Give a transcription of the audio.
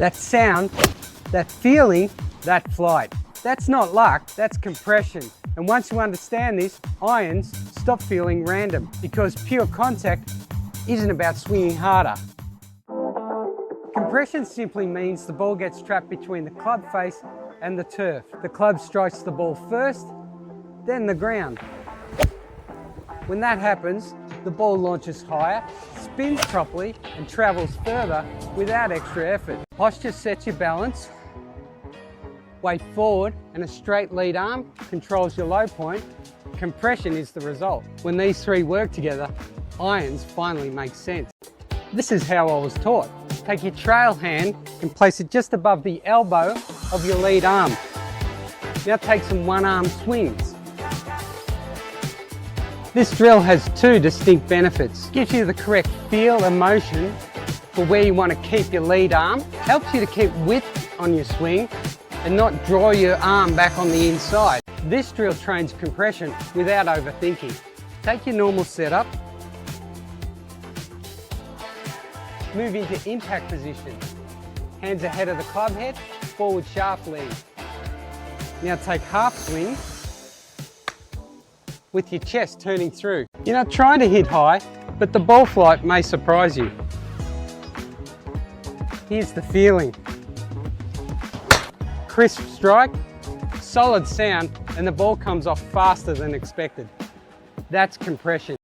That sound, that feeling, that flight. That's not luck, that's compression. And once you understand this, irons stop feeling random because pure contact isn't about swinging harder. Compression simply means the ball gets trapped between the club face and the turf. The club strikes the ball first, then the ground. When that happens, the ball launches higher, spins properly, and travels further without extra effort. Posture sets your balance, weight forward, and a straight lead arm controls your low point. Compression is the result. When these three work together, irons finally make sense. This is how I was taught. Take your trail hand and place it just above the elbow of your lead arm. Now take some one-arm swings. This drill has two distinct benefits. It gives you the correct feel and motion for where you want to keep your lead arm, helps you to keep width on your swing and not draw your arm back on the inside. This drill trains compression without overthinking. Take your normal setup, move into impact position. Hands ahead of the club head, forward shaft lead. Now take half swing with your chest turning through. You're not trying to hit high, but the ball flight may surprise you. Here's the feeling. Crisp strike, solid sound, and the ball comes off faster than expected. That's compression.